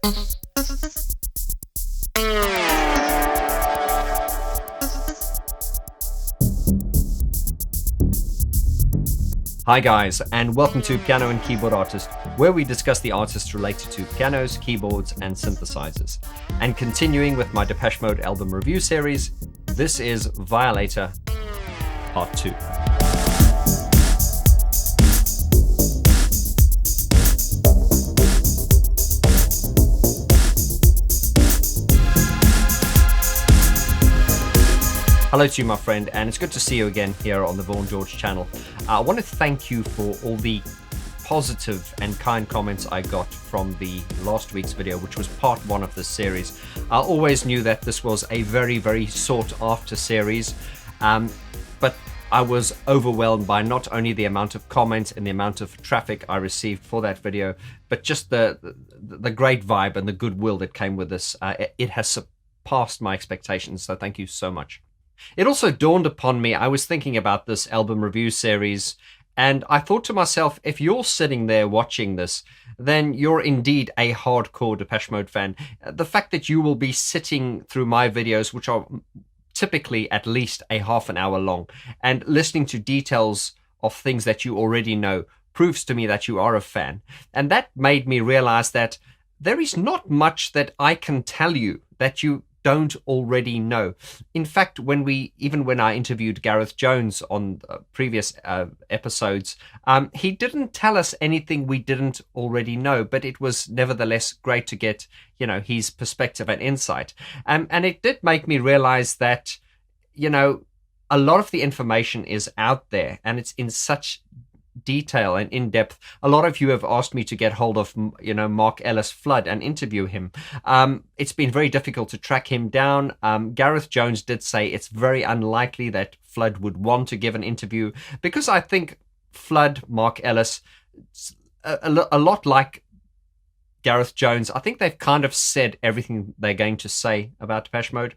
Hi guys, and welcome to Piano and Keyboard Artist, where we discuss the artists related to pianos, keyboards, and synthesizers. And continuing with my Depeche Mode album review series, this is Violator Part 2. Hello to you, my friend, and it's good to see you again here on the Vaughan George channel. I want to thank you for all the positive and kind comments I got from the last week's video, which was part 1 of this series. I always knew that this was a very, very sought after series, but I was overwhelmed by not only the amount of comments and the amount of traffic I received for that video, but just the great vibe and the goodwill that came with this. It has surpassed my expectations, so thank you so much. It also dawned upon me, I was thinking about this album review series, and I thought to myself, if you're sitting there watching this, then you're indeed a hardcore Depeche Mode fan. The fact that you will be sitting through my videos, which are typically at least a half an hour long, and listening to details of things that you already know, proves to me that you are a fan. And that made me realize that there is not much that I can tell you that you don't already know. In fact, when I interviewed Gareth Jones on previous episodes, he didn't tell us anything we didn't already know, but it was nevertheless great to get, his perspective and insight. And it did make me realize that, a lot of the information is out there and it's in such detail and in depth. A lot of you have asked me to get hold of, Mark Ellis Flood and interview him. It's been very difficult to track him down. Gareth Jones did say it's very unlikely that Flood would want to give an interview, because I think Flood, Mark Ellis, a lot like Gareth Jones, I think they've kind of said everything they're going to say about Depeche Mode.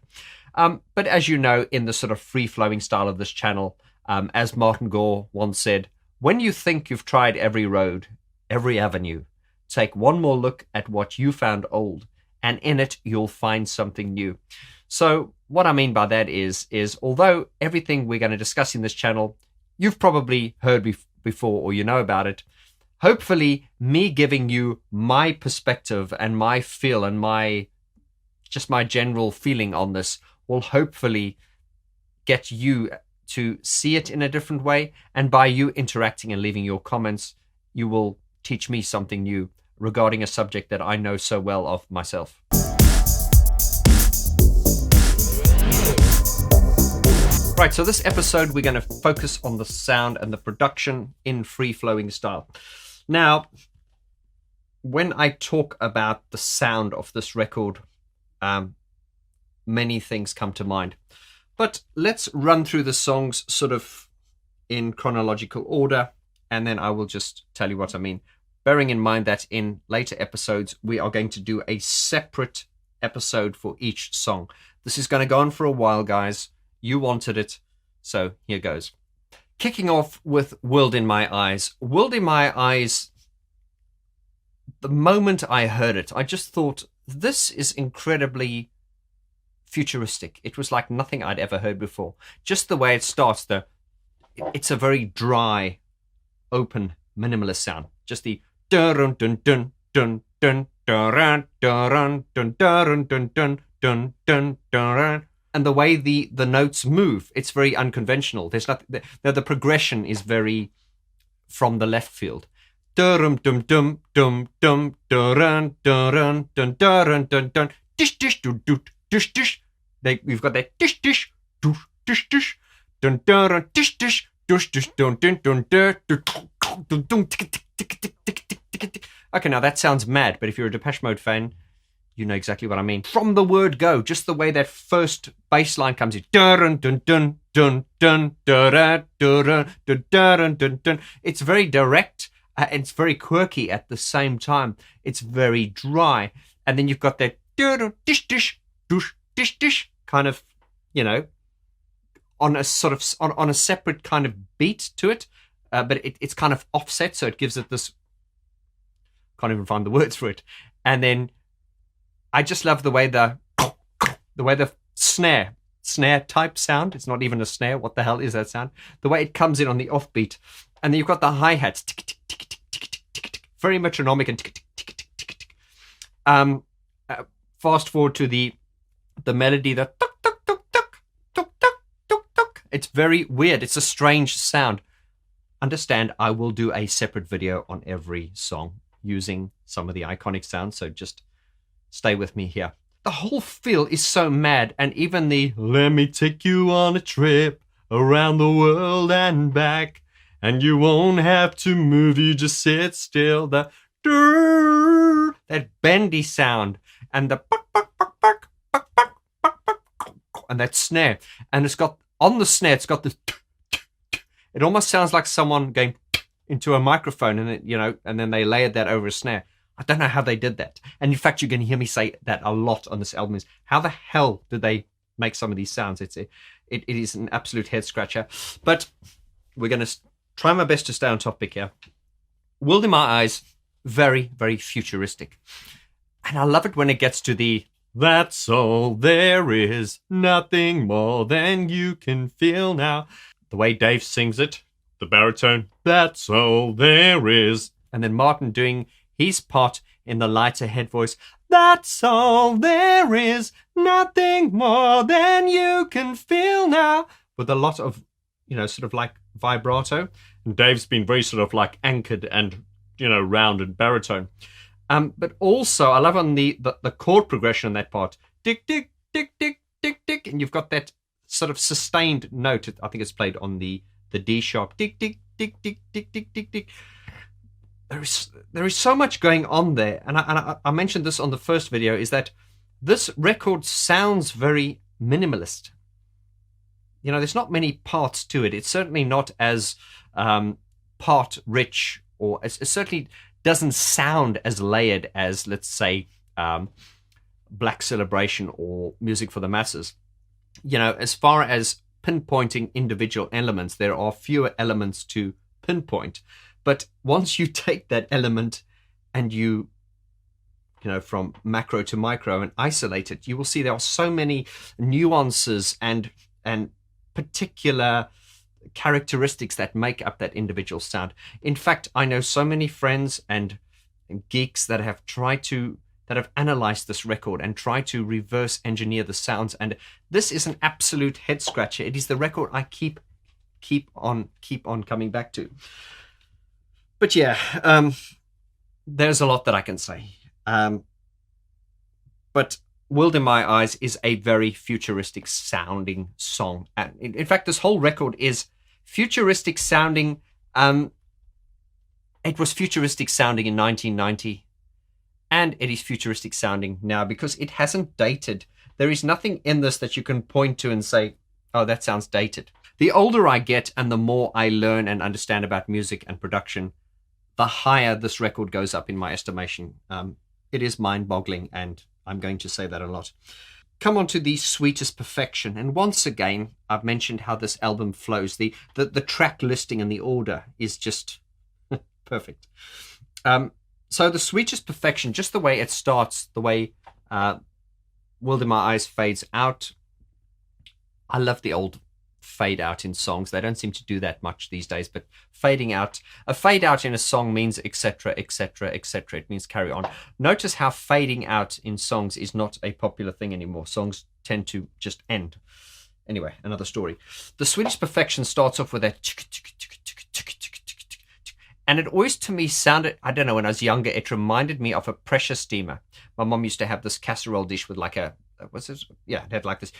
But as you know, in the sort of free-flowing style of this channel, as Martin Gore once said, when you think you've tried every road, every avenue, take one more look at what you found old, and in it you'll find something new. So what I mean by that is although everything we're going to discuss in this channel, you've probably heard before or you know about it, hopefully me giving you my perspective and my feel and my general feeling on this will hopefully get you to see it in a different way, and by you interacting and leaving your comments, you will teach me something new regarding a subject that I know so well of myself. Right, so this episode we're going to focus on the sound and the production in free-flowing style. Now, when I talk about the sound of this record, many things come to mind. But let's run through the songs sort of in chronological order, and then I will just tell you what I mean. Bearing in mind that in later episodes, we are going to do a separate episode for each song. This is going to go on for a while, guys. You wanted it, so here goes. Kicking off with World in My Eyes. World in My Eyes, the moment I heard it, I just thought, this is incredibly futuristic. It was like nothing I'd ever heard before. Just the way it starts, it's a very dry, open, minimalist sound. Just the dun dun dun dun dun dun dun dun dun dun dun dun dun dun, and the way the notes move, it's very unconventional. There's nothing. The progression is very from the left field. Dum dum dum dum dum dun dun dun dun dun dun dish dish do do dish dish. We've got that dish dish dish dish dish dun dun dish dish dish dish dun dun dun dun dun tick tick tick tick tick tick tick. Okay, now that sounds mad, but if you're a Depeche Mode fan, you know exactly what I mean. From the word go, just the way that first bass line comes in, dun dun dun dun dun dun dun dun dun dun. It's very direct. It's very quirky at the same time. It's very dry, and then you've got that dish dish dish dish dish kind of, on a sort of on a separate kind of beat to it, but it's kind of offset, so it gives it this. Can't even find the words for it, and then I just love the way the snare type sound. It's not even a snare. What the hell is that sound? The way it comes in on the offbeat, and then you've got the hi-hats, tick, tick, tick, tick, tick, tick, tick, tick, very metronomic and tick, tick, tick, tick, tick, tick. Fast forward to the melody, the tuk, tuk, tuk, tuk, tuk, tuk, tuk, tuk. It's very weird. It's a strange sound. Understand, I will do a separate video on every song using some of the iconic sounds, so just stay with me here. The whole feel is so mad, and even the "let me take you on a trip around the world and back, and you won't have to move, you just sit still," the that bendy sound, and the buck, buck, buck, buck, buck, buck, buck, buck, and that snare, and it's got on the snare, it's got this. It almost sounds like someone going into a microphone, and and then they layered that over a snare. I don't know how they did that. And in fact, you're going to hear me say that a lot on this album, is how the hell did they make some of these sounds? It is an absolute head scratcher. But we're going to try my best to stay on topic here. World in My Eyes, very, very futuristic. And I love it when it gets to the "that's all there is, nothing more than you can feel now." The way Dave sings it, the baritone, "that's all there is." And then Martin doing his part in the lighter head voice, "that's all there is, nothing more than you can feel now," with a lot of, sort of like vibrato. And Dave's been very sort of like anchored and, rounded baritone. But also, I love on the chord progression on that part, tick, tick, tick, tick, tick, tick, and you've got that sort of sustained note. I think it's played on the D sharp, tick, tick, tick, tick, tick, tick, tick, tick. There is so much going on there, and I mentioned this on the first video, is that this record sounds very minimalist. There's not many parts to it. It's certainly not as part rich, or it certainly doesn't sound as layered as, let's say, Black Celebration or Music for the Masses. As far as pinpointing individual elements, there are fewer elements to pinpoint. But once you take that element and you from macro to micro and isolate it, you will see there are so many nuances and particular characteristics that make up that individual sound. In fact, I know so many friends and geeks that have analyzed this record and tried to reverse engineer the sounds, and this is an absolute head scratcher. It is the record I keep on coming back to. But yeah, there's a lot that I can say. But World in My Eyes is a very futuristic sounding song. And in fact, this whole record is futuristic sounding. It was futuristic sounding in 1990. And it is futuristic sounding now because it hasn't dated. There is nothing in this that you can point to and say, "Oh, that sounds dated." The older I get and the more I learn and understand about music and production, the higher this record goes up in my estimation. It is mind-boggling, and I'm going to say that a lot. Come on to the Sweetest Perfection. And once again, I've mentioned how this album flows. The track listing and the order is just perfect. So the Sweetest Perfection, just the way it starts, the way World in My Eyes fades out. I love the old fade out in songs. They don't seem to do that much these days, but fading out, a fade out in a song means etc., etc., etc. It means carry on. Notice how fading out in songs is not a popular thing anymore. Songs tend to just end. Anyway, another story. The Sweetest Perfection starts off with that and it always to me sounded, I don't know, when I was younger, it reminded me of a pressure steamer. My mom used to have this casserole dish with like a, what's this? Yeah, it had like this,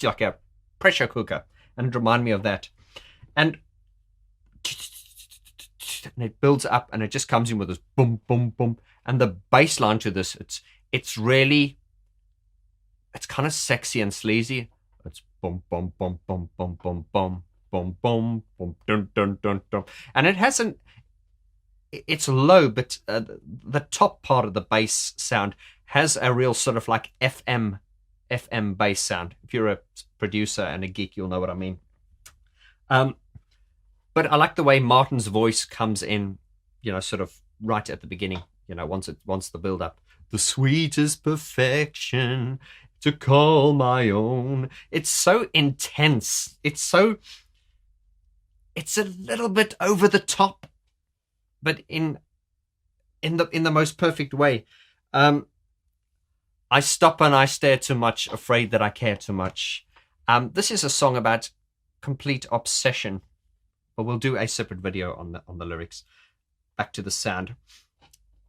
like a pressure cooker, and it reminded me of that. And it builds up and it just comes in with this boom, boom, boom. And the bass line to this, it's really, it's kind of sexy and sleazy. It's boom, boom, boom, boom, boom, boom, boom. Boom, boom, boom, dun, dun, dun, dun. And it hasn't, it's low, but the top part of the bass sound has a real sort of like FM bass sound. If you're a producer and a geek, you'll know what I mean. But I like the way Martin's voice comes in, sort of right at the beginning, once the build up. the sweetest perfection to call my own. It's so intense. It's a little bit over the top, but in the most perfect way. I stop and I stare too much, afraid that I care too much. This is a song about complete obsession, but we'll do a separate video on the lyrics. Back to the sound.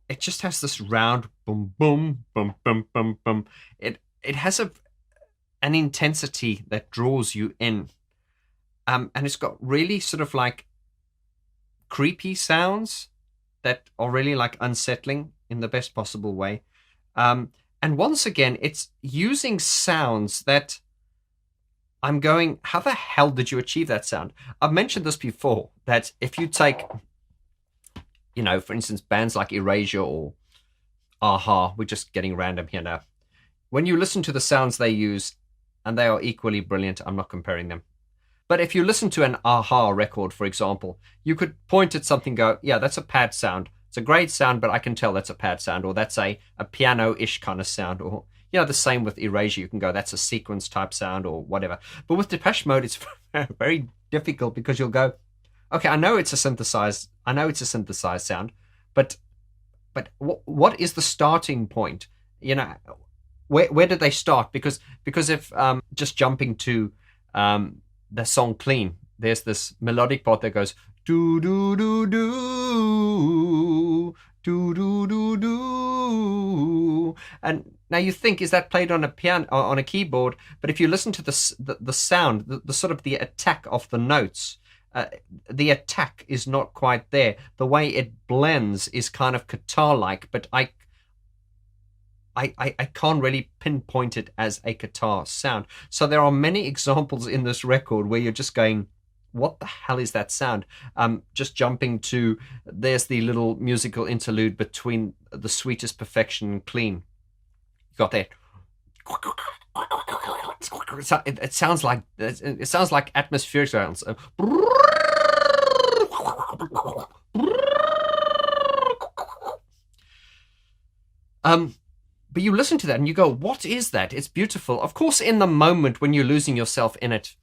It just has this round boom boom boom boom boom boom. It has an intensity that draws you in, and it's got really sort of like creepy sounds that are really like unsettling in the best possible way. And once again, it's using sounds that I'm going, how the hell did you achieve that sound? I've mentioned this before, that if you take, for instance, bands like Erasure or Aha, we're just getting random here now. When you listen to the sounds they use, and they are equally brilliant, I'm not comparing them. But if you listen to an Aha record, for example, you could point at something and go, yeah, that's a pad sound. It's a great sound, but I can tell that's a pad sound, or that's a piano-ish kind of sound, or, the same with Erasure. You can go, that's a sequence type sound or whatever. But with Depeche Mode, it's very difficult because you'll go, okay, I know it's a synthesized sound, but what is the starting point? Where did they start? Because if just jumping to the song Clean, there's this melodic part that goes do do do do do do do do, and now you think, is that played on a piano, on a keyboard? But if you listen to the sound, the sort of the attack of the notes, the attack is not quite there. The way it blends is kind of guitar-like, but I can't really pinpoint it as a guitar sound. So there are many examples in this record where you're just going, what the hell is that sound? Just jumping to, there's the little musical interlude between the Sweetest Perfection and Clean. You got that. It sounds like atmospheric sounds. But you listen to that and you go, what is that? It's beautiful. Of course, in the moment when you're losing yourself in it,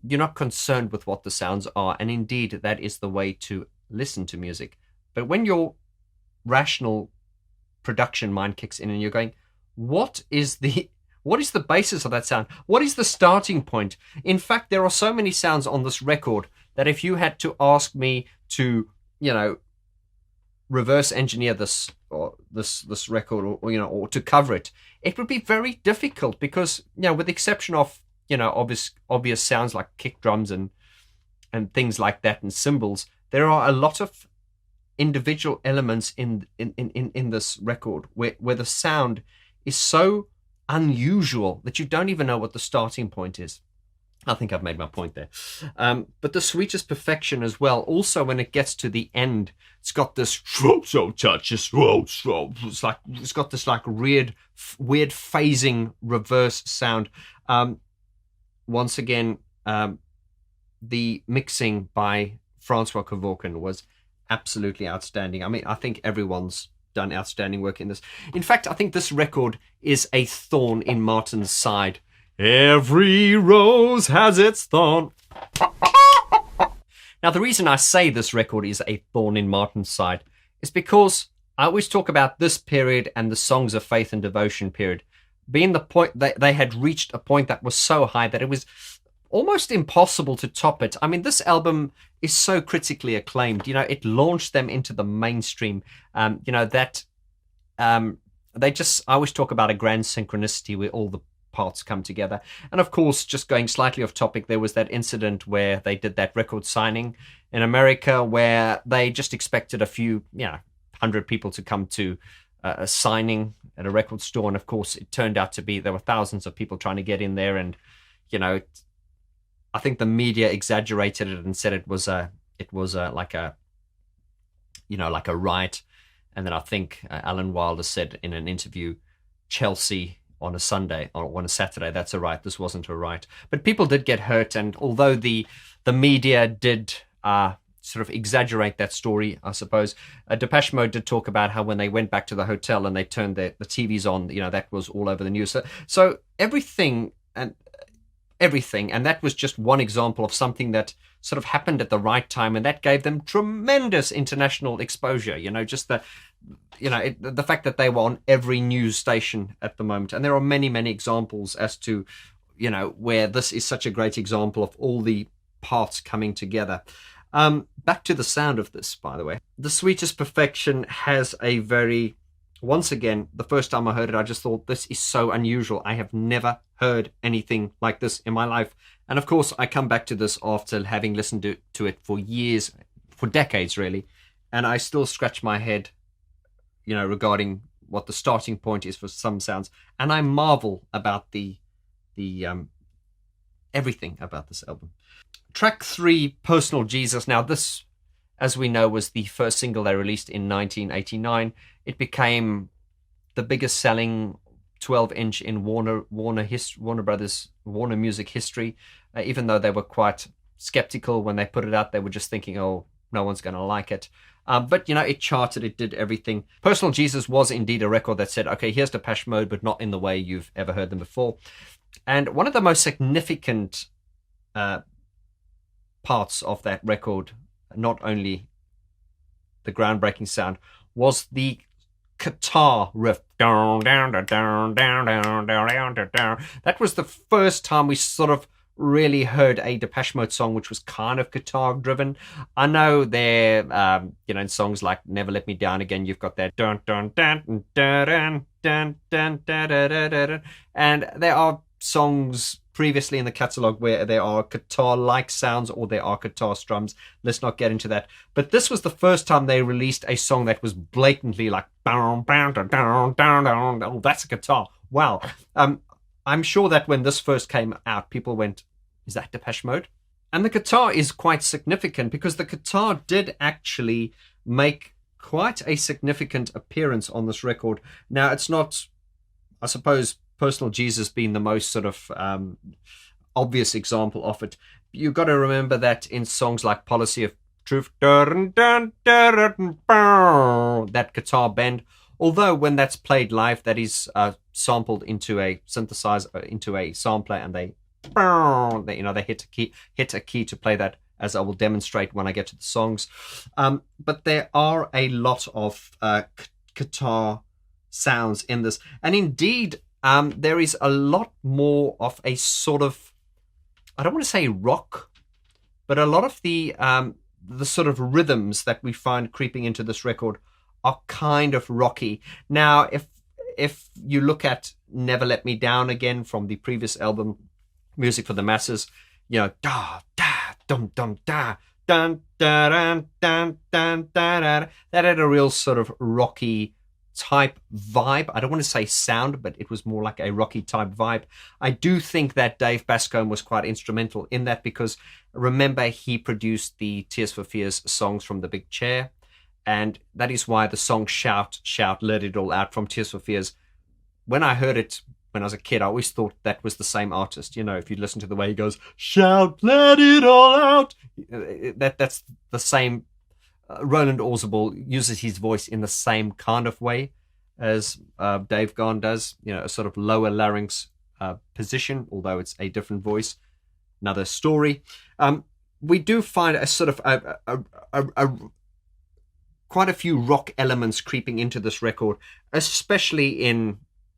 you're not concerned with what the sounds are. And indeed, that is the way to listen to music. But when your rational production mind kicks in and you're going, what is the basis of that sound? What is the starting point? In fact, there are so many sounds on this record that if you had to ask me to, reverse engineer this record, or to cover it, it would be very difficult because, with the exception of, obvious sounds like kick drums and things like that and cymbals, there are a lot of individual elements in this record where the sound is so unusual that you don't even know what the starting point is. I think I've made my point there. But the Sweetest Perfection as well, also when it gets to the end, it's got this it's got this like weird phasing reverse sound. Once again, the mixing by Francois Kevorkian was absolutely outstanding. I mean, I think everyone's done outstanding work in this. In fact, I think this record is a thorn in Martin's side. Every rose has its thorn. Now, the reason I say this record is a thorn in Martin's side is because I always talk about this period and the Songs of Faith and Devotion period being the point that they had reached a point that was so high that it was almost impossible to top it. I mean, this album is so critically acclaimed. It launched them into the mainstream. I always talk about a grand synchronicity where all the parts come together. And of course, just going slightly off topic, there was that incident where they did that record signing in America where they just expected a few, 100 people to come to a signing at a record store. And of course, it turned out to be, there were thousands of people trying to get in there. And, I think the media exaggerated it and said it was like a riot. And then I think Alan Wilder said in an interview, Chelsea on a Saturday, that's a riot. This wasn't a riot. But people did get hurt. And although the media did sort of exaggerate that story, I suppose. Depeche Mode did talk about how when they went back to the hotel and they turned the TVs on, that was all over the news. So everything, and that was just one example of something that sort of happened at the right time, and that gave them tremendous international exposure. Just the fact that they were on every news station at the moment. And there are many, many examples as to, where this is such a great example of all the parts coming together. Back to the sound of this, by the way. The Sweetest Perfection has a very, once again, the first time I heard it, I just thought, this is so unusual. I have never heard anything like this in my life. And of course, I come back to this after having listened to it for years, for decades, really. And I still scratch my head, regarding what the starting point is for some sounds. And I marvel about the everything about this album. Track 3, Personal Jesus. Now this, as we know, was the first single they released in 1989. It became the biggest selling 12-inch in Warner Music history. Even though they were quite skeptical when they put it out, they were just thinking, oh, no one's going to like it. But, it charted, it did everything. Personal Jesus was indeed a record that said, okay, here's Depeche Mode, but not in the way you've ever heard them before. And one of the most significant parts of that record, not only the groundbreaking sound, was the guitar riff. That was the first time we sort of really heard a Depeche Mode song which was kind of guitar driven. I know there, in songs like Never Let Me Down Again, you've got that dun dun dun dun dun dun dun dun, and there are songs previously in the catalogue where there are guitar-like sounds or there are guitar strums. Let's not get into that. But this was the first time they released a song that was blatantly like, oh, that's a guitar. Wow. I'm sure that when this first came out, people went, is that Depeche Mode? And the guitar is quite significant because the guitar did actually make quite a significant appearance on this record. Now, it's not, I suppose, Personal Jesus being the most sort of obvious example of it. You've got to remember that in songs like Policy of Truth, that guitar bend, although when that's played live, that is sampled into a synthesizer, into a sampler, and they hit a key to play that, as I will demonstrate when I get to the songs. But there are a lot of guitar sounds in this, and indeed, there is a lot more of a sort of, I don't want to say rock, but a lot of the sort of rhythms that we find creeping into this record are kind of rocky. Now, if you look at Never Let Me Down Again from the previous album, Music for the Masses, da da dum dum da dun da dun dun dun da, that had a real sort of rocky type vibe. I don't want to say sound, but it was more like a rocky type vibe. I do think that Dave Bascombe was quite instrumental in that, because remember, he produced the Tears for Fears songs from The Big Chair, and that is why the song Shout, Shout, Let It All Out from Tears for Fears, when I heard it when I was a kid, I always thought that was the same artist. If you listen to the way he goes, shout, let it all out, that's the same. Roland Orzabal uses his voice in the same kind of way as Dave Gahan does, a sort of lower larynx position, although it's a different voice. Another story. We do find a sort of quite a few rock elements creeping into this record, especially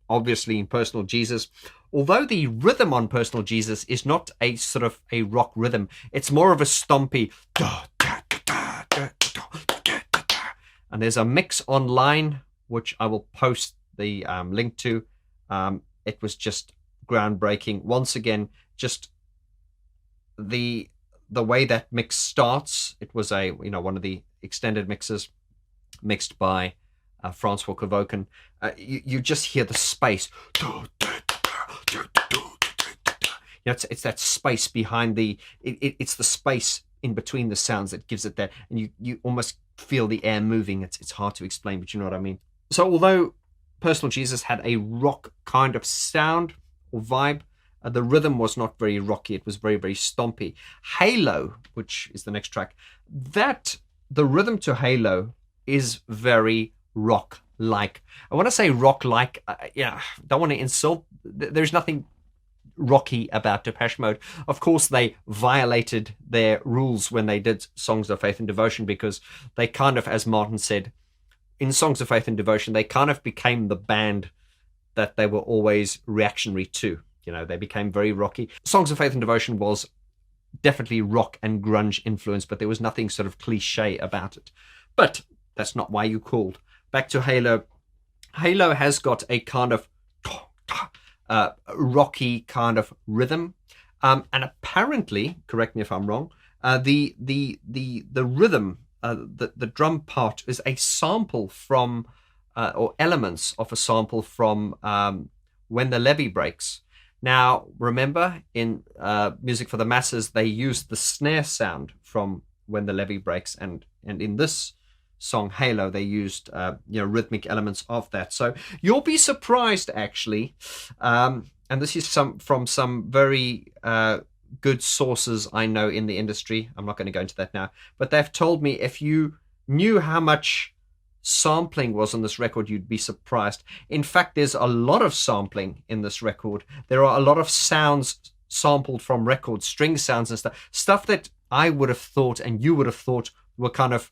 obviously in Personal Jesus. Although the rhythm on Personal Jesus is not a sort of a rock rhythm, it's more of a stompy. And there's a mix online, which I will post the link to. It was just groundbreaking. Once again, just the way that mix starts. It was one of the extended mixes mixed by Francois Kevoken. You just hear the space. It's that space behind it's the space in between the sounds that gives it that, and you almost feel the air moving. It's hard to explain, but you know what I mean. So although Personal Jesus had a rock kind of sound or vibe, The rhythm was not very rocky. It was very, very stompy. Halo, which is the next track, the rhythm to Halo is very rock-like. I want to say rock-like. Don't want to insult. There's nothing rocky about Depeche Mode. Of course, they violated their rules when they did Songs of Faith and Devotion, because they kind of, as Martin said, in Songs of Faith and Devotion, they kind of became the band that they were always reactionary to. They became very rocky. Songs of Faith and Devotion was definitely rock and grunge influence, but there was nothing sort of cliche about it. But that's not why you called. Back to Halo. Halo has got a kind of rocky kind of rhythm, and apparently, correct me if I'm wrong, the rhythm, the drum part is a sample from, or elements of a sample from When the Levee Breaks. Now, remember, in Music for the Masses, they used the snare sound from When the Levee Breaks, and in this song Halo, they used rhythmic elements of that. So you'll be surprised, actually, and this is from some very good sources I know in the industry. I'm not going to go into that now, but they've told me if you knew how much sampling was on this record, you'd be surprised. In fact, there's a lot of sampling in this record. There are a lot of sounds sampled from records, string sounds and stuff that I would have thought and you would have thought were kind of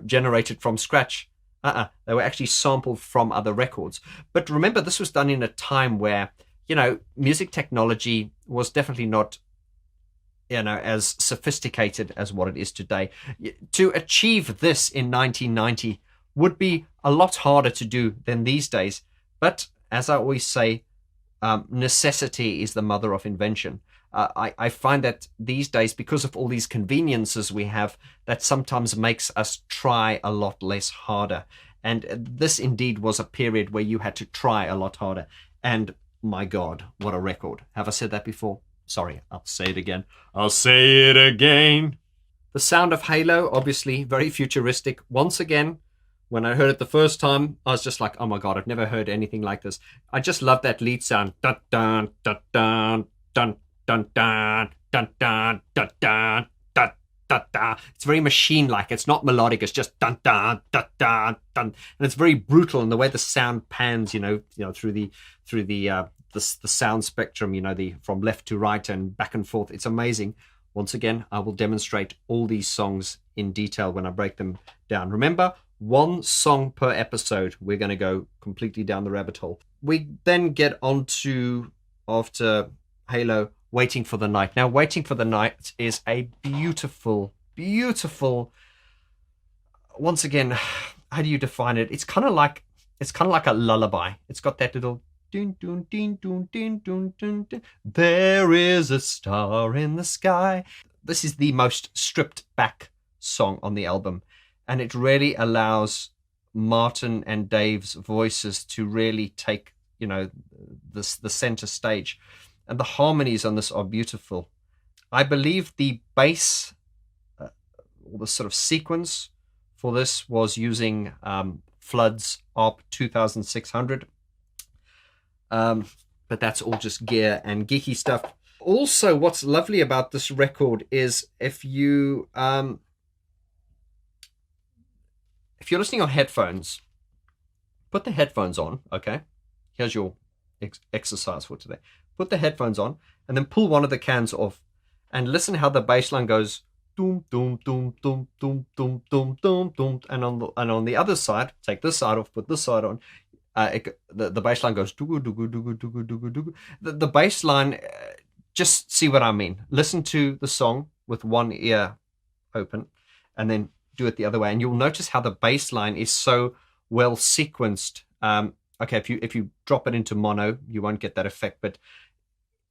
generated from scratch. They were actually sampled from other records. But remember, this was done in a time where, music technology was definitely not, as sophisticated as what it is today. To achieve this in 1990 would be a lot harder to do than these days. But as I always say, necessity is the mother of invention. I find that these days, because of all these conveniences we have, that sometimes makes us try a lot less harder. And this indeed was a period where you had to try a lot harder. And my God, what a record. Have I said that before? Sorry, I'll say it again. I'll say it again. The sound of Halo, obviously very futuristic. Once again, when I heard it the first time, I was just like, oh my God, I've never heard anything like this. I just love that lead sound. Dun, dun, dun, dun, dun. Dun, dun, dun, dun, dun, dun, dun, dun, dun. It's very machine-like. It's not melodic. It's just dun, dun, dun, dun, dun. And it's very brutal in the way the sound pans, through the sound spectrum, from left to right and back and forth. It's amazing. Once again, I will demonstrate all these songs in detail when I break them down. Remember, one song per episode. We're going to go completely down the rabbit hole. We then get on to, after Halo, Waiting for the Night. Now, Waiting for the Night is a beautiful, beautiful, once again, how do you define it? It's kind of like a lullaby. It's got that little dun, dun, dun, dun, dun, dun, dun, dun. There is a star in the sky. This is the most stripped back song on the album, and it really allows Martin and Dave's voices to really take, the center stage. And the harmonies on this are beautiful. I believe the bass, or the sort of sequence for this, was using Flood's ARP 2600. But that's all just gear and geeky stuff. Also, what's lovely about this record is if you're listening on headphones, put the headphones on, okay? Here's your exercise for today. Put the headphones on and then pull one of the cans off and listen how the bass line goes doom doom doom doom doom doom doom doom doom, and on the other side, take this side off, put this side on, the bass line goes doo doo doo doo doo doo doo. The bass line, just see what I mean. Listen to the song with one ear open and then do it the other way, and you'll notice how the bass line is so well sequenced. Okay, if you drop it into mono, you won't get that effect, but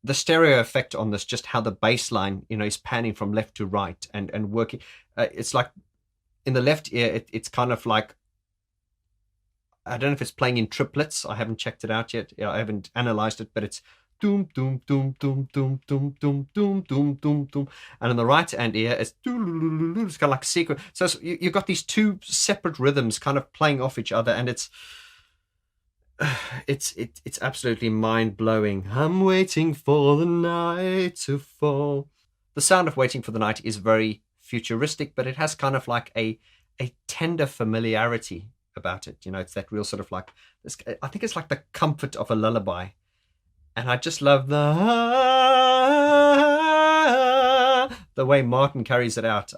the stereo effect on this, just how the bass line, is panning from left to right and working. It's like in the left ear, it's kind of like, I don't know if it's playing in triplets. I haven't checked it out yet. I haven't analyzed it, but it's doom, doom, doom, doom, doom, doom, doom, doom, doom, doom, doom. And on the right hand ear, it's kind of like a sequence. So you've got these two separate rhythms kind of playing off each other, and it's it's absolutely mind-blowing. I'm waiting for the night to fall. The sound of Waiting for the Night is very futuristic, but it has kind of like a tender familiarity about it. You know, it's that real sort of like this, I think it's like the comfort of a lullaby. And I just love the way Martin carries it out.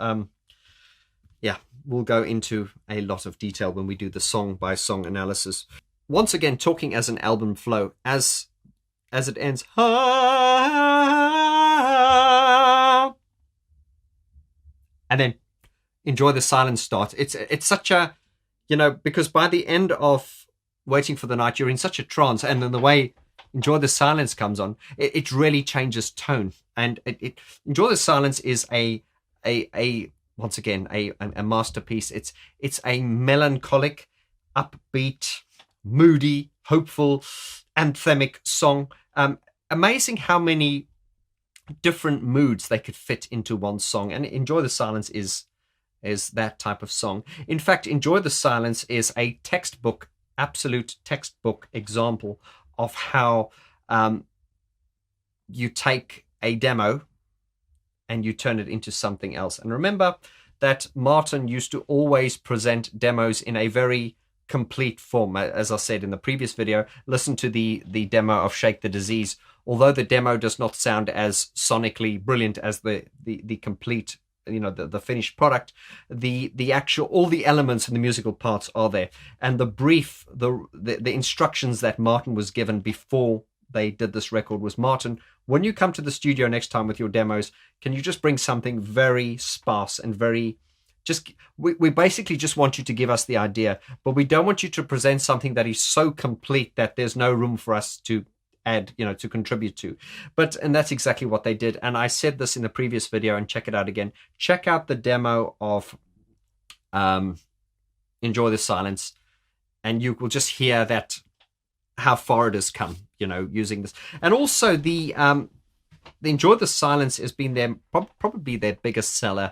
Yeah, we'll go into a lot of detail when we do the song by song analysis. Once again, talking as an album flow, as it ends, and then Enjoy the Silence starts. It's such a, you know, because by the end of Waiting for the Night, you're in such a trance, and then the way Enjoy the Silence comes on, it really changes tone. And Enjoy the Silence is a once again a masterpiece. It's a melancholic, upbeat, moody, hopeful, anthemic song. Amazing how many different moods they could fit into one song, and Enjoy the Silence is that type of song. In fact, Enjoy the Silence is a textbook, absolute textbook example of how you take a demo and you turn it into something else. And remember that Martin used to always present demos in a very complete form. As I said in the previous video, listen to the demo of Shake the Disease. Although the demo does not sound as sonically brilliant as the complete, you know, the finished product, the actual, all the elements and the musical parts are there. And the brief, the instructions that Martin was given before they did this record was, Martin, when you come to the studio next time with your demos, can you just bring something very sparse and very just, we basically just want you to give us the idea, but we don't want you to present something that is so complete that there's no room for us to add, you know, to contribute to. And that's exactly what they did. And I said this in the previous video, and check it out again. Check out the demo of Enjoy the Silence, and you will just hear that how far it has come, you know, using this. And also the Enjoy the Silence has been their probably their biggest selling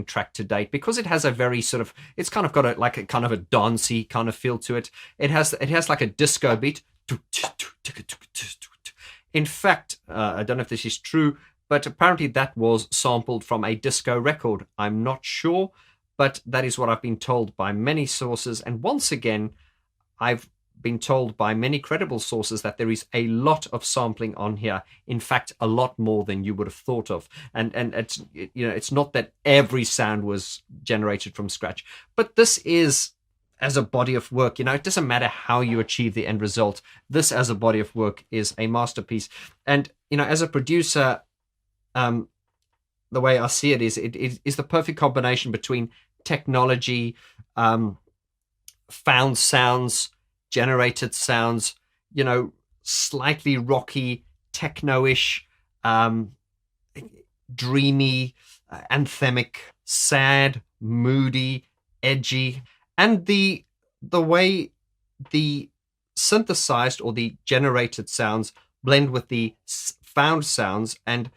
track to date, because it has a very sort of, it's kind of got a kind of a dancey kind of feel to it. It has like a disco beat. In fact, I don't know if this is true, but apparently that was sampled from a disco record. I'm not sure, but that is what I've been told by many sources. And once again, I've been told by many credible sources that there is a lot of sampling on here. In fact, a lot more than you would have thought of. And it's, you know, it's not that every sound was generated from scratch, but this is, as a body of work, you know, it doesn't matter how you achieve the end result. This as a body of work is a masterpiece. And, you know, as a producer, the way I see it is the perfect combination between technology, found sounds, generated sounds, you know, slightly rocky, techno-ish, dreamy, anthemic, sad, moody, edgy. And the way the synthesized or the generated sounds blend with the found sounds, and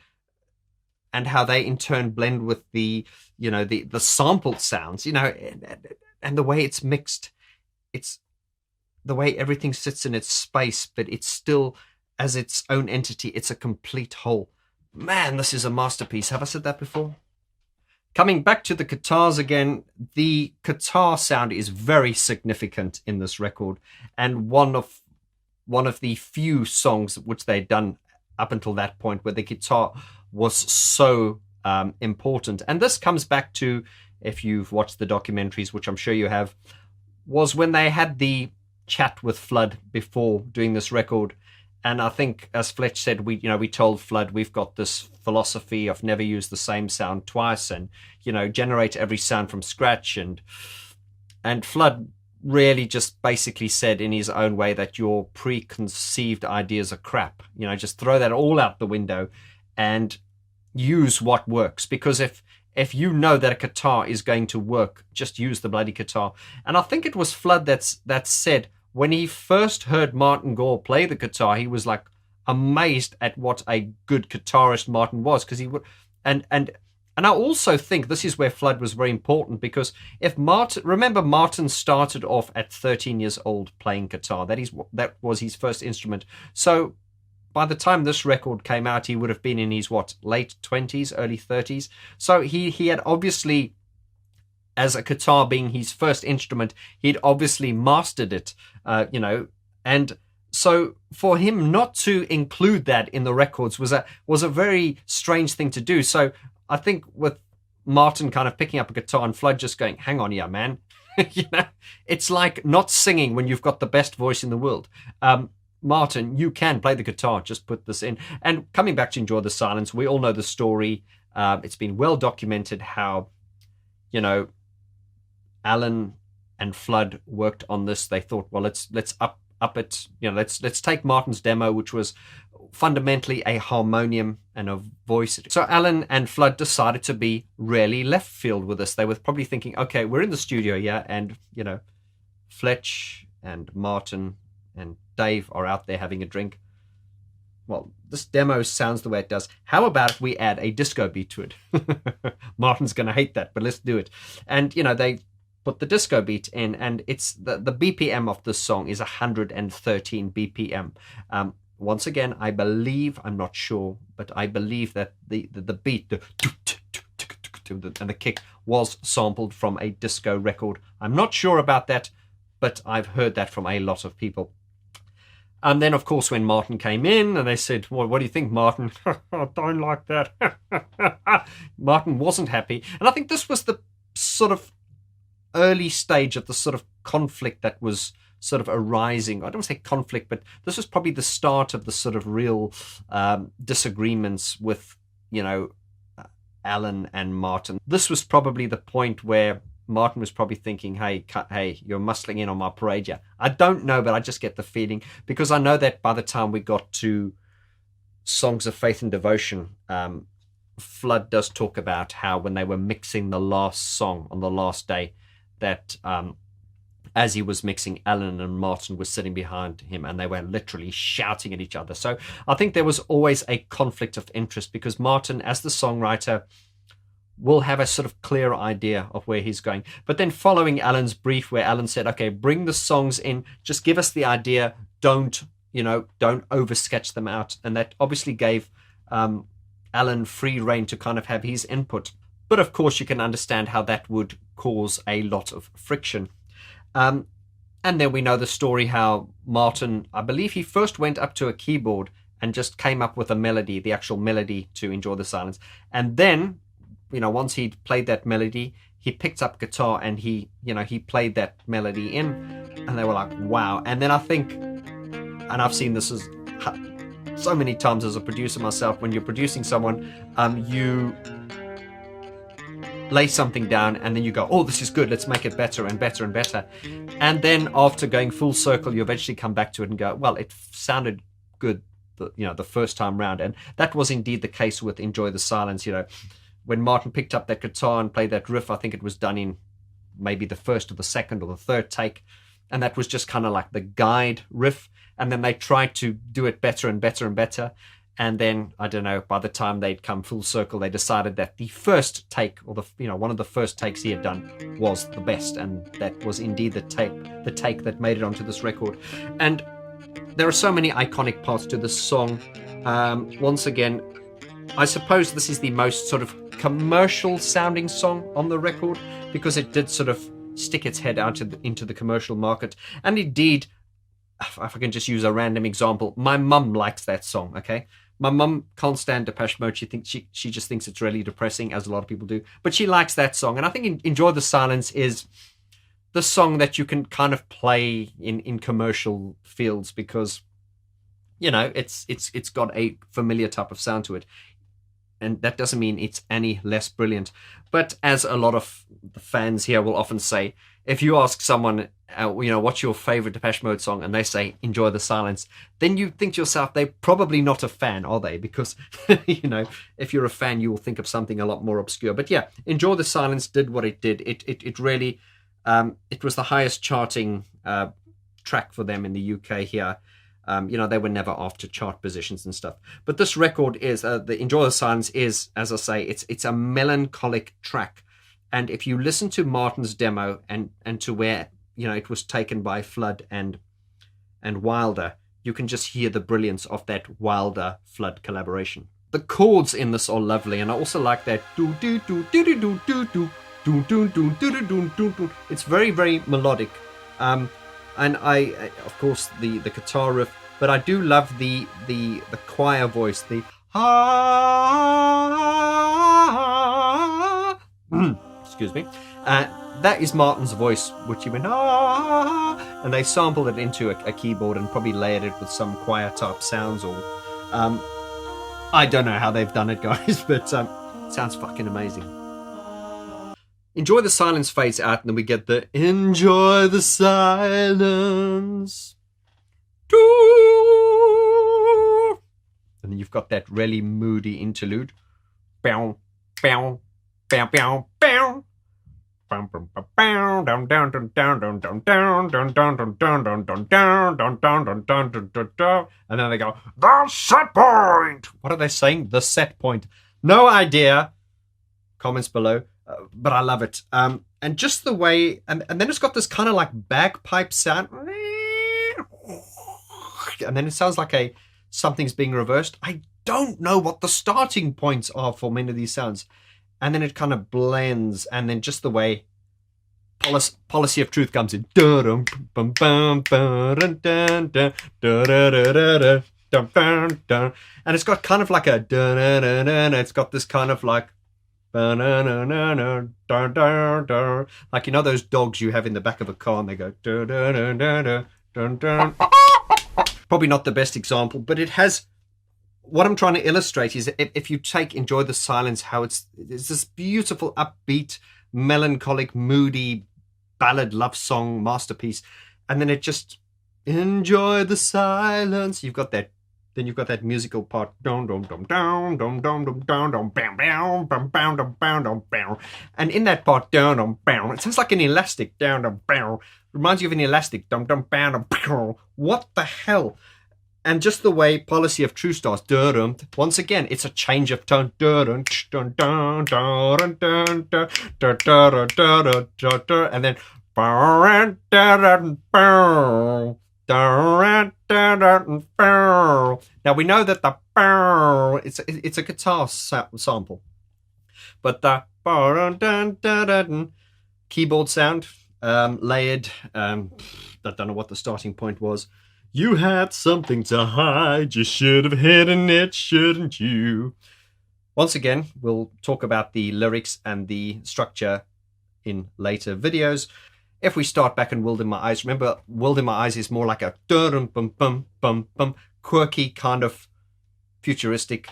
how they in turn blend with the, you know, the sampled sounds, you know, and the way it's mixed, it's the way everything sits in its space, but it's still as its own entity. It's a complete whole. Man, this is a masterpiece. Have I said that before? Coming back to the guitars again, the guitar sound is very significant in this record, and one of the few songs which they'd done up until that point where the guitar was so important. And this comes back to, if you've watched the documentaries, which I'm sure you have, was when they had the chat with Flood before doing this record. And I think, as Fletch said, we told Flood, we've got this philosophy of never use the same sound twice, and, you know, generate every sound from scratch. And Flood really just basically said in his own way that your preconceived ideas are crap. You know, just throw that all out the window and use what works. Because if you know that a guitar is going to work, just use the bloody guitar. And I think it was Flood that said, when he first heard Martin Gore play the guitar, he was like amazed at what a good guitarist Martin was, because he would, and And I also think this is where Flood was very important, because if Martin started off at 13 years old playing guitar. That was his first instrument. So by the time this record came out, he would have been in his late 20s, early 30s. So he had obviously, as a guitar being his first instrument, he'd obviously mastered it, and so for him not to include that in the records was a very strange thing to do. So I think with Martin kind of picking up a guitar and Flood just going, hang on here, man. It's like not singing when you've got the best voice in the world. Martin, you can play the guitar, just put this in. And coming back to Enjoy the Silence, we all know the story. It's been well documented how, Alan and Flood worked on this. They thought, well, let's up it. Let's take Martin's demo, which was fundamentally a harmonium and a voice. So Alan and Flood decided to be really left field with this. They were probably thinking, okay, we're in the studio here, and Fletch and Martin and Dave are out there having a drink. Well, this demo sounds the way it does. How about if we add a disco beat to it? Martin's going to hate that, but let's do it. And, they put the disco beat in, and it's the BPM of this song is 113 BPM. Once again, I believe, I'm not sure, but I believe that the beat, and the kick was sampled from a disco record. I'm not sure about that, but I've heard that from a lot of people. And then, of course, when Martin came in and they said, well, what do you think, Martin? I don't like that. Martin wasn't happy. And I think this was the sort of early stage of the sort of conflict that was sort of arising. I don't want to say conflict, but this was probably the start of the sort of real disagreements with, Alan and Martin. This was probably the point where Martin was probably thinking, hey, you're muscling in on my parade. Yeah, I don't know, but I just get the feeling, because I know that by the time we got to Songs of Faith and Devotion, Flood does talk about how when they were mixing the last song on the last day, that as he was mixing, Alan and Martin were sitting behind him and they were literally shouting at each other. So I think there was always a conflict of interest, because Martin, as the songwriter, will have a sort of clear idea of where he's going. But then following Alan's brief, where Alan said, okay, bring the songs in, just give us the idea, don't over sketch them out. And that obviously gave Alan free rein to kind of have his input. But of course, you can understand how that would cause a lot of friction. And then we know the story how Martin, I believe he first went up to a keyboard and just came up with a melody, the actual melody to Enjoy the Silence. And then, once he'd played that melody, he picked up guitar and he played that melody in, and they were like, wow. And then I think, and I've seen this as so many times as a producer myself, when you're producing someone, you lay something down and then you go, oh, this is good, let's make it better and better and better. And then after going full circle, you eventually come back to it and go, well, it sounded good the first time round. And that was indeed the case with Enjoy the Silence. When Martin picked up that guitar and played that riff, I think it was done in maybe the first or the second or the third take. And that was just kind of like the guide riff. And then they tried to do it better and better and better. And then, I don't know, by the time they'd come full circle, they decided that the first take, or one of the first takes he had done, was the best. And that was indeed the take that made it onto this record. And there are so many iconic parts to this song. Once again, I suppose this is the most sort of commercial sounding song on the record, because it did sort of stick its head out into the commercial market. And indeed, if I can just use a random example, my mum likes that song, okay? My mum can't stand Depeche Mode. She just thinks it's really depressing, as a lot of people do. But she likes that song. And I think Enjoy the Silence is the song that you can kind of play in commercial fields, because, it's got a familiar type of sound to it. And that doesn't mean it's any less brilliant. But as a lot of the fans here will often say, if you ask someone, what's your favorite Depeche Mode song, and they say Enjoy the Silence, then you think to yourself, they're probably not a fan, are they? Because, if you're a fan, you will think of something a lot more obscure. But yeah, Enjoy the Silence did what it did. It really, it was the highest charting track for them in the UK here. You know, they were never after chart positions and stuff. But this record is, the Enjoy the Silence is, as I say, it's a melancholic track. And if you listen to Martin's demo and to where, you know, it was taken by Flood and Wilder, you can just hear the brilliance of that Wilder-Flood collaboration. The chords in this are lovely, and I also like that do do do do do do do do do do do do do do do. It's very, very melodic. And I, of course, the guitar riff, but I do love the choir voice, the excuse me. That is Martin's voice, which he went and they sampled it into a keyboard and probably layered it with some choir type sounds, or I don't know how they've done it, guys, but sounds fucking amazing. Enjoy the Silence fades out, and then we get the Enjoy the Silence. And then you've got that really moody interlude. Bow, bow, bow, bow, bow. And then they go, the set point. What are they saying? The set point. No idea. Comments below. But I love it. And just the way, and then it's got this kind of like bagpipe sound. And then it sounds like something's being reversed. I don't know what the starting points are for many of these sounds. And then it kind of blends, and then just the way Policy of Truth comes in. And it's got kind of like a, it's got this kind of like, like, you know those dogs you have in the back of a car and they go, probably not the best example, but it has, what I'm trying to illustrate is if you take Enjoy the Silence, how it's this beautiful, upbeat, melancholic, moody ballad love song masterpiece, and then it just Enjoy the Silence. You've got that. Then you've got that musical part. And in that part, it sounds like an elastic. Reminds you of an elastic. What the hell? And just the way Policy of Truth starts. Once again, it's a change of tone. And then now we know that the it's a guitar sample, but the keyboard sound layered. I don't know what the starting point was. You had something to hide. You should have hidden it, shouldn't you? Once again, we'll talk about the lyrics and the structure in later videos. If we start back in World in My Eyes, remember, World in My Eyes is more like a quirky, kind of futuristic.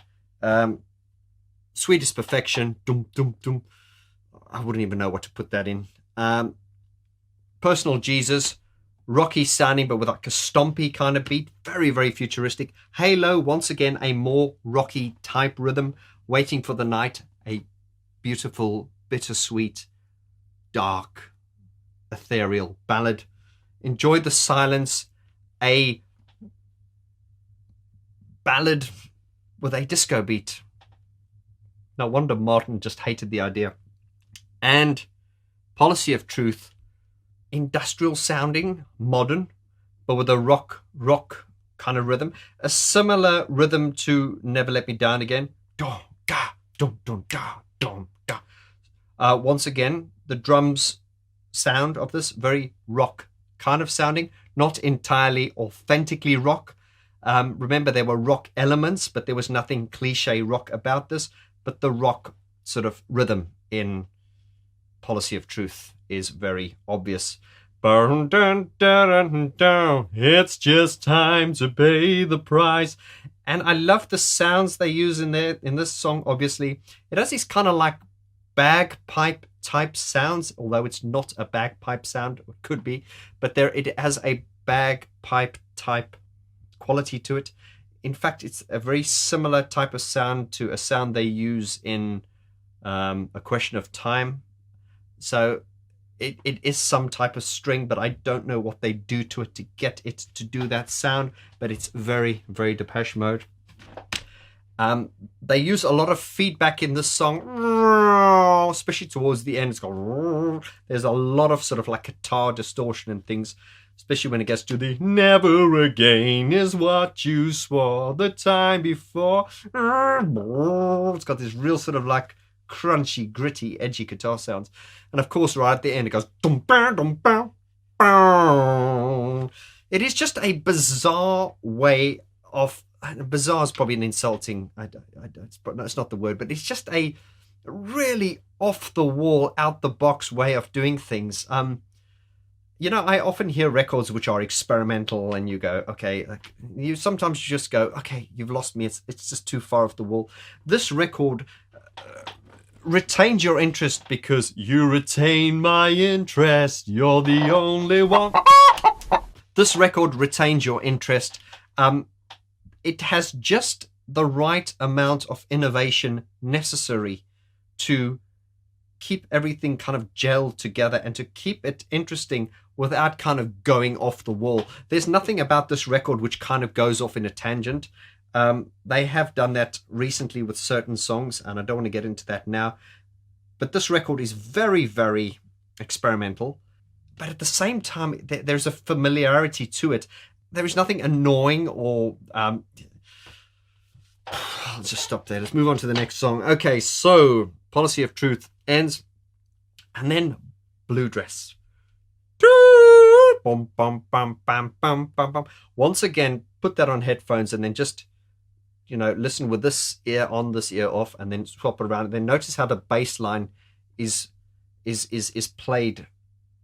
Sweetest Perfection. I wouldn't even know what to put that in. Personal Jesus. Rocky sounding, but with like a stompy kind of beat. Very, very futuristic. Halo, once again, a more rocky type rhythm. Waiting for the Night, a beautiful, bittersweet, dark, ethereal ballad. Enjoy the Silence, a ballad with a disco beat. No wonder Martin just hated the idea. And Policy of Truth, industrial sounding, modern, but with a rock kind of rhythm. A similar rhythm to Never Let Me Down Again. Once again, the drums sound of this, very rock kind of sounding, not entirely authentically rock. Remember, there were rock elements, but there was nothing cliche rock about this. But the rock sort of rhythm in Policy of Truth is very obvious. It's just time to pay the price. And I love the sounds they use in this song. Obviously, it has these kind of like bagpipe type sounds, although it's not a bagpipe sound. It could be, but it has a bagpipe type quality to it. In fact, it's a very similar type of sound to a sound they use in A Question of Time. So it is some type of string, but I don't know what they do to it to get it to do that sound, but it's very, very Depeche Mode. They use a lot of feedback in this song, especially towards the end. It's got, there's a lot of sort of like guitar distortion and things, especially when it gets to the never again is what you swore the time before. It's got this real sort of like crunchy, gritty, edgy guitar sounds. And of course, right at the end, it goes dum ba dum ba. It is just a bizarre way of, bizarre is probably an insulting, it's not the word, but it's just a really off the wall, out the box way of doing things. You know, I often hear records which are experimental, and you go, okay, like you sometimes just go, okay, you've lost me. It's just too far off the wall. This record retained your interest because you retain my interest. You're the only one. This record retained your interest. It has just the right amount of innovation necessary to keep everything kind of gelled together and to keep it interesting without kind of going off the wall. There's nothing about this record which kind of goes off in a tangent. They have done that recently with certain songs, and I don't want to get into that now. But this record is very, very experimental. But at the same time, there's a familiarity to it. There is nothing annoying or... I'll just stop there. Let's move on to the next song. Okay, so Policy of Truth ends. And then Blue Dress. Bum, bum, bum, bum, bum, bum, bum. Once again, put that on headphones and then just, you know, listen with this ear on, this ear off, and then swap it around. And then notice how the bass line is played.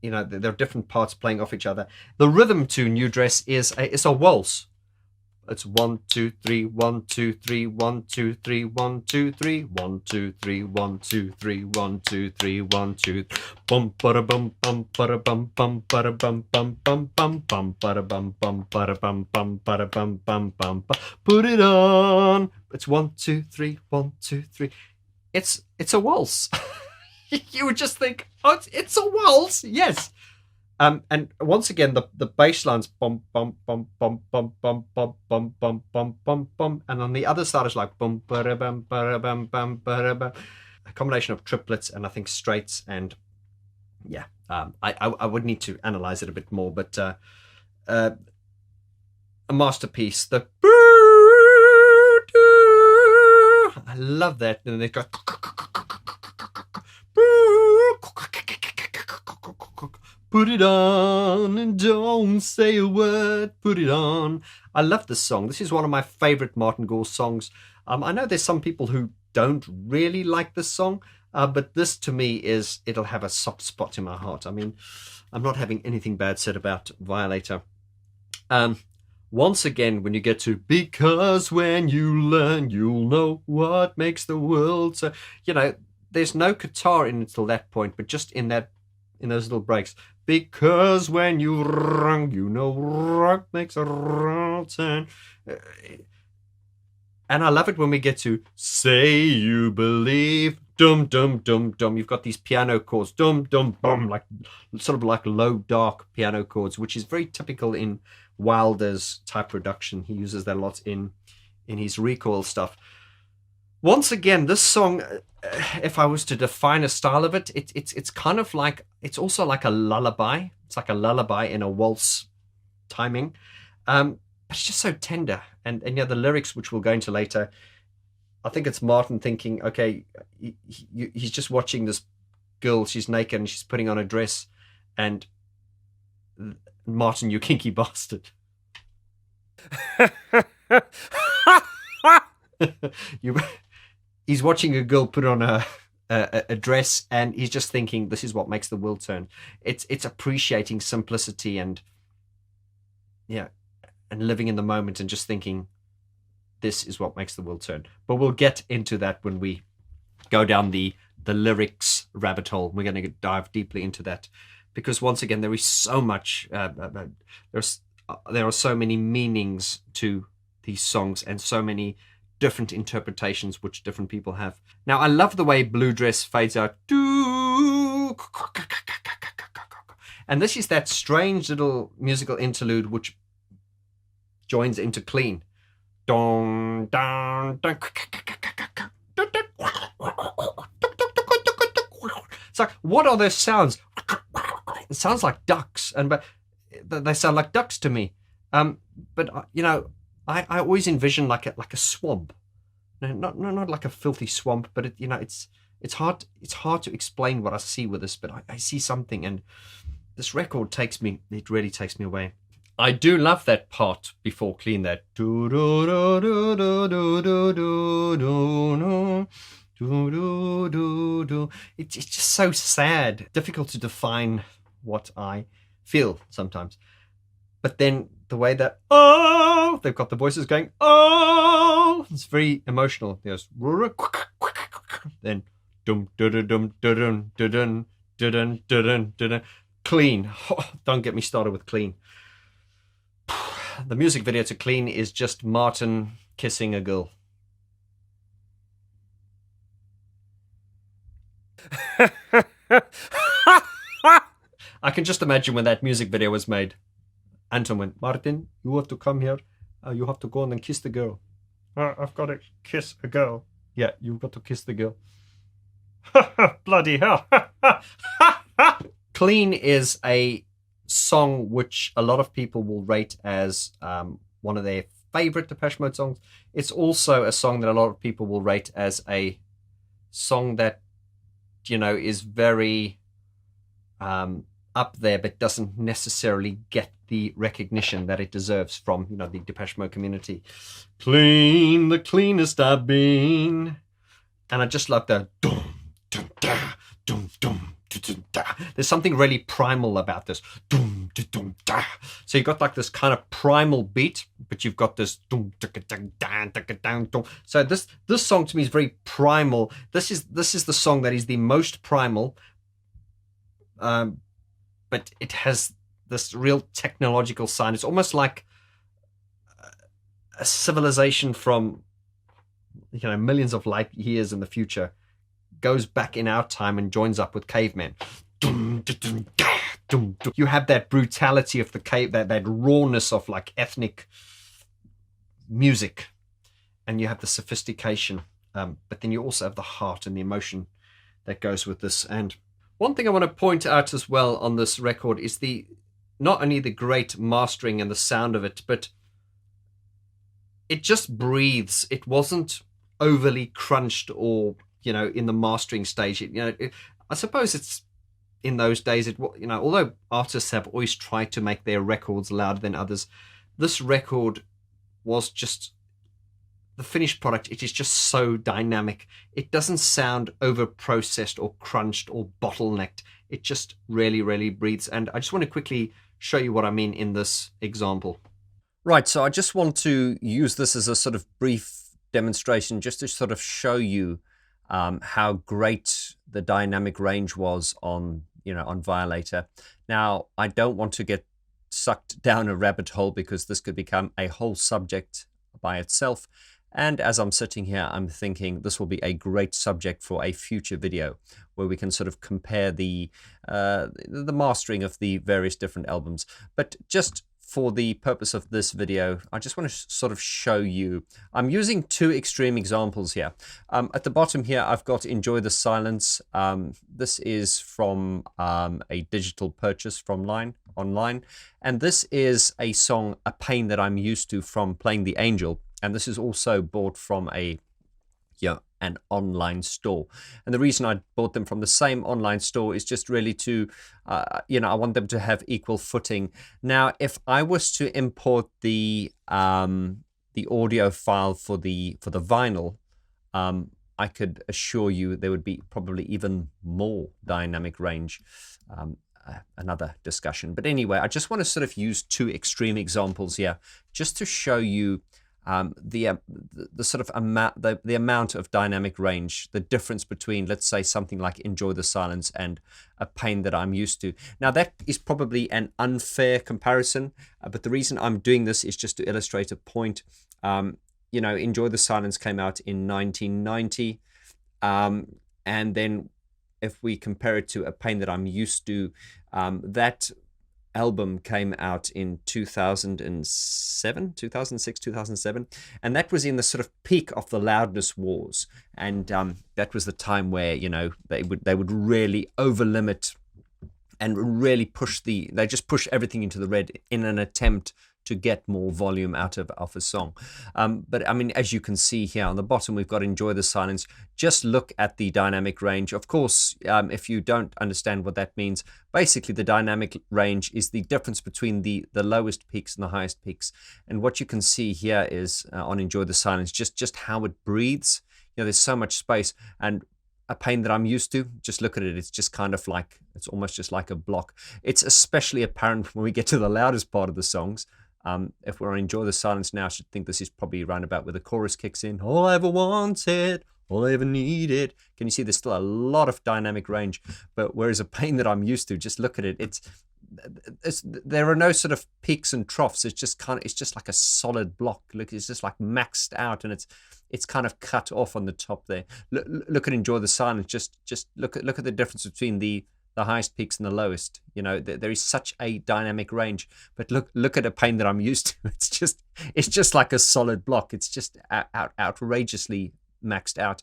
You know, there are different parts playing off each other. The rhythm to New Dress is a waltz. It's 1 2 3 1 2 3 1 2 3 1 2 3 1 2 3 1 2 3 1 2 3 1 2 bum bada bum bum bada bum bum bada bum bum bum bum bum bada bum bum bada bum bum bada bum bum bum. Put it on. It's 1 2 3 1 2 3. It's a waltz. You would just think, oh, it's a waltz. Yes. And once again, the bass line's bum bum bum bum bum bum bum bum bum bum bum bum, and on the other side is like bum ba bum ba bum bum ba bum. A combination of triplets and I think straights, and yeah, I would need to analyze it a bit more, but a masterpiece. I love that, and they go. Put it on and don't say a word. Put it on. I love this song. This is one of my favorite Martin Gore songs. I know there's some people who don't really like this song, but this to me it'll have a soft spot in my heart. I mean, I'm not having anything bad said about Violator. Once again, when you get to because when you learn, you'll know what makes the world. So, you know, there's no guitar in until that point, but just in those little breaks. Because when you rung, you know rock makes a world turn. And I love it when we get to say you believe. Dum dum dum dum. You've got these piano chords. Dum dum bum, like sort of like low dark piano chords, which is very typical in Wilder's type production. He uses that a lot in his Recoil stuff. Once again, this song, if I was to define a style of it, it's kind of like, it's also like a lullaby. It's like a lullaby in a waltz timing. But it's just so tender. And yeah, the lyrics, which we'll go into later, I think it's Martin thinking, okay, he's just watching this girl, she's naked and she's putting on a dress. And Martin, you kinky bastard. He's watching a girl put on a dress, and he's just thinking, this is what makes the world turn. It's appreciating simplicity and living in the moment and just thinking, this is what makes the world turn. But we'll get into that when we go down the lyrics rabbit hole. We're going to dive deeply into that, because once again, there is so much. There are so many meanings to these songs and so many different interpretations which different people have. Now, I love the way Blue Dress fades out. And this is that strange little musical interlude which joins into Clean. Dun, dun, dun. It's like, what are those sounds? It sounds like ducks, but they sound like ducks to me. But you know, I always envision like a swamp, not like a filthy swamp, but it's hard to explain what I see with this, but I see something, and this record it really takes me away. I do love that part before Clean, that do do do do do do do do do do do do do. It's just so sad, difficult to define what I feel sometimes. But then the way that they've got the voices going, it's very emotional. There's then dum dum dum dum dum dum dum dum. Clean. Oh, don't get me started with Clean. The music video to Clean is just Martin kissing a girl. I can just imagine when that music video was made. Anton went, Martin, you have to come here. You have to go and kiss the girl. I've got to kiss a girl. Yeah, you've got to kiss the girl. Bloody hell. Clean is a song which a lot of people will rate as one of their favorite Depeche Mode songs. It's also a song that a lot of people will rate as a song that, you know, is very up there, but doesn't necessarily get the recognition that it deserves from, you know, the Depeche Mode community. Clean, the cleanest I've been. And I just love the dum, dum, da, dum, dum. There's something really primal about this. So you've got like this kind of primal beat, but you've got this. So this song to me is very primal. This is the song that is the most primal, but it has this real technological side. It's almost like a civilization from, you know, millions of light years in the future goes back in our time and joins up with cavemen. You have that brutality of the cave, that rawness of like ethnic music, and you have the sophistication, but then you also have the heart and the emotion that goes with this. And one thing I want to point out as well on this record is not only the great mastering and the sound of it, but it just breathes. It wasn't overly crunched or, you know, in the mastering stage. I suppose it's in those days, you know, although artists have always tried to make their records louder than others, this record was just the finished product. It is just so dynamic. It doesn't sound over processed or crunched or bottlenecked. It just really, really breathes. And I just want to quickly show you what I mean in this example. Right. So I just want to use this as a sort of brief demonstration just to sort of show you how great the dynamic range was on Violator. Now, I don't want to get sucked down a rabbit hole because this could become a whole subject by itself. And as I'm sitting here, I'm thinking this will be a great subject for a future video where we can sort of compare the mastering of the various different albums. But just for the purpose of this video, I just want to sort of show you. I'm using two extreme examples here. At the bottom here, I've got Enjoy the Silence. This is from a digital purchase from online. And this is a song, A Pain That I'm Used to, from Playing the Angel. And this is also bought from an online store. And the reason I bought them from the same online store is just really to, I want them to have equal footing. Now, if I was to import the audio file for the vinyl, I could assure you there would be probably even more dynamic range. Another discussion. But anyway, I just want to sort of use two extreme examples here just to show you the sort of amount, the amount of dynamic range, the difference between, let's say, something like Enjoy the Silence and A Pain That I'm Used to. Now, that is probably an unfair comparison, but the reason I'm doing this is just to illustrate a point. Enjoy the Silence came out in 1990, and then if we compare it to A Pain That I'm Used To, that album came out in 2007, 2006, 2007, and that was in the sort of peak of the loudness wars, and that was the time where, you know, they would really over limit and really they just push everything into the red in an attempt to get more volume out of a song. But I mean, as you can see here on the bottom, we've got Enjoy the Silence. Just look at the dynamic range. Of course, if you don't understand what that means, basically the dynamic range is the difference between the lowest peaks and the highest peaks. And what you can see here is on Enjoy the Silence, just how it breathes. You know, there's so much space. And A Pain That I'm Used To, just look at it. It's just kind of like, it's almost just like a block. It's especially apparent when we get to the loudest part of the songs. If we're on Enjoy the Silence now, I should think this is probably around about where the chorus kicks in. All I ever wanted, all I ever needed. Can you see there's still a lot of dynamic range? But whereas A Pain That I'm Used To, just look at it. There are no sort of peaks and troughs. It's just like a solid block. Look, it's just like maxed out, and it's kind of cut off on the top there. Look at Enjoy the Silence. Just look at the difference between the highest peaks and the lowest. You know, there is such a dynamic range. But look at A Pain That I'm Used To. It's just like a solid block. It's just outrageously maxed out.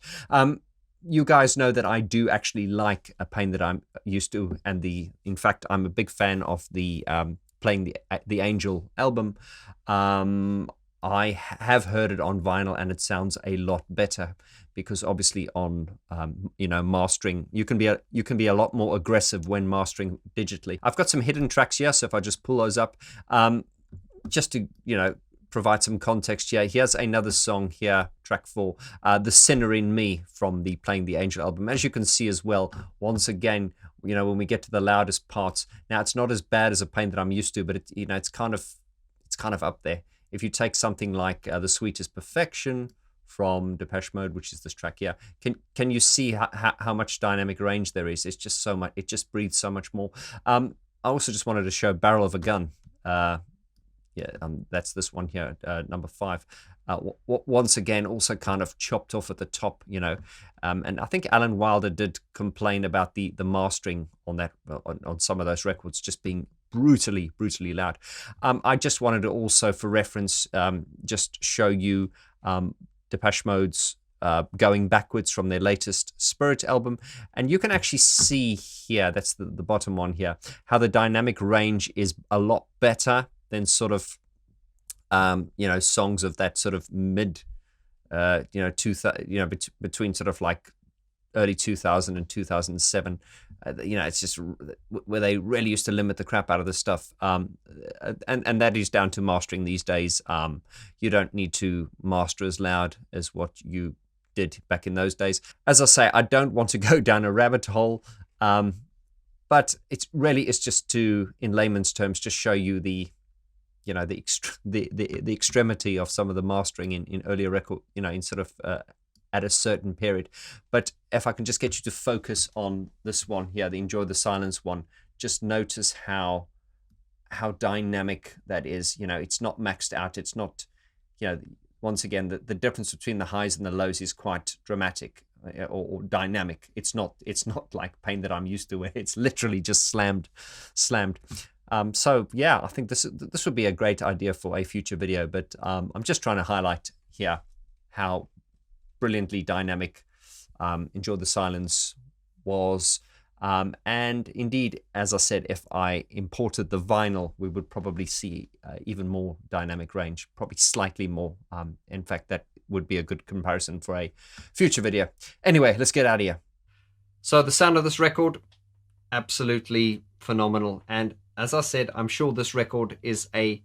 You guys know that I do actually like A Pain That I'm Used To, and in fact, I'm a big fan of the Playing the Angel album. I have heard it on vinyl, and it sounds a lot better, because obviously on mastering, you can be a lot more aggressive when mastering digitally. I've got some hidden tracks here, so if I just pull those up, just to provide some context here. Here's another song here, track 4, The Sinner in Me, from the Playing the Angel album. As you can see as well, once again, when we get to the loudest parts, now it's not as bad as A Pain That I'm Used To, but it's kind of up there. If you take something like The Sweetest Perfection from Depeche Mode, which is this track here, can you see how much dynamic range there is? It's just so much. It just breathes so much more. I also just wanted to show Barrel of a Gun. That's this one here, number 5. Once again, also kind of chopped off at the top, and I think Alan Wilder did complain about the mastering on that on some of those records just being brutally loud. I just wanted to also, for reference, just show you Depeche Mode's Going Backwards from their latest Spirit album, and you can actually see here, that's the bottom one here, how the dynamic range is a lot better than sort of songs of that sort of mid between sort of like early 2000 and 2007. It's just where they really used to limit the crap out of the stuff, and that is down to mastering these days. You don't need to master as loud as what you did back in those days. As I say, I don't want to go down a rabbit hole, but it's just to, in layman's terms, just show you the extremity of some of the mastering in earlier record, in sort of at a certain period. But if I can just get you to focus on this one here, the Enjoy the Silence one, just notice how dynamic that is. It's not maxed out. It's not, once again, the difference between the highs and the lows is quite dramatic or dynamic. It's not like Pain That I'm Used To, where it's literally just slammed. So yeah, I think this would be a great idea for a future video, but I'm just trying to highlight here how brilliantly dynamic Enjoy the Silence was, and indeed, as I said, if I imported the vinyl, we would probably see even more dynamic range, probably slightly more. In fact, that would be a good comparison for a future video. Anyway, let's get out of here. So the sound of this record, absolutely phenomenal, and as I said, I'm sure this record is a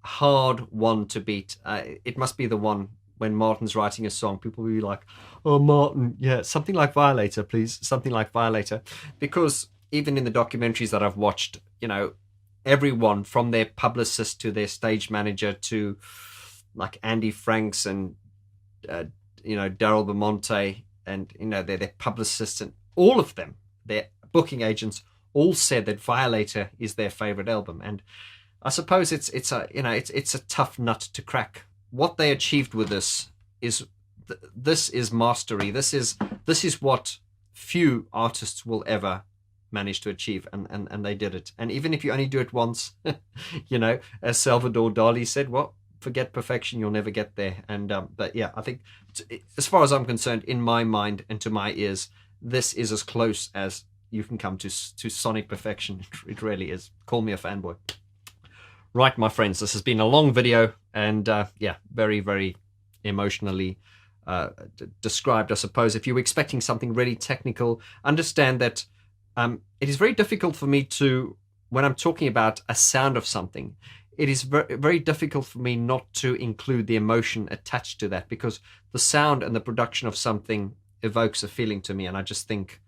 hard one to beat. It must be the one when Martin's writing a song, people will be like, oh, Martin, yeah, something like Violator, please, something like Violator. Because even in the documentaries that I've watched, everyone from their publicist to their stage manager to like Andy Franks and, Daryl Bemonte and, their publicists and all of them, their booking agents, all said that Violator is their favorite album. And I suppose it's a tough nut to crack. What they achieved with this is mastery. This is what few artists will ever manage to achieve, and they did it. And even if you only do it once, you know, as Salvador Dali said, well, forget perfection, you'll never get there. And but yeah, I think as far as I'm concerned, in my mind and to my ears, this is as close as you can come to sonic perfection. It really is. Call me a fanboy. Right, my friends, this has been a long video, and yeah, very, very emotionally described, I suppose. If you were expecting something really technical, understand that it is very difficult for me to, when I'm talking about a sound of something, it is very, very difficult for me not to include the emotion attached to that, because the sound and the production of something evokes a feeling to me, and I just think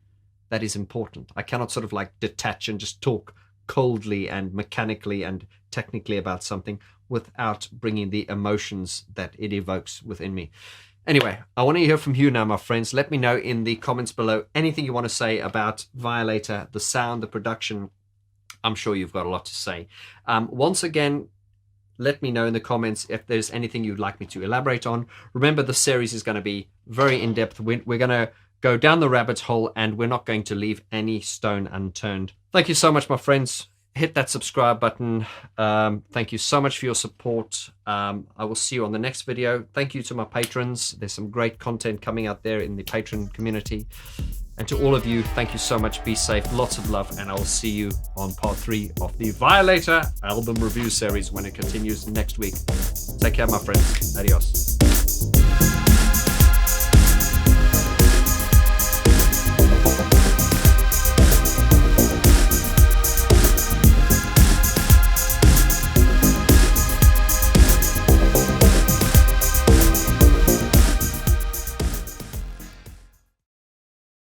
that is important. I cannot sort of like detach and just talk coldly and mechanically and technically about something without bringing the emotions that it evokes within me. Anyway, I want to hear from you now, my friends. Let me know in the comments below anything you want to say about Violator, the sound, the production. I'm sure you've got a lot to say. Once again, let me know in the comments if there's anything you'd like me to elaborate on. Remember, the series is going to be very in-depth. We're going to go down the rabbit hole, and we're not going to leave any stone unturned. Thank you so much, my friends. Hit that subscribe button. Thank you so much for your support. I will see you on the next video. Thank you to my patrons. There's some great content coming out there in the patron community. And to all of you, thank you so much. Be safe. Lots of love. And I will see you on part 3 of the Violator album review series when it continues next week. Take care, my friends. Adios.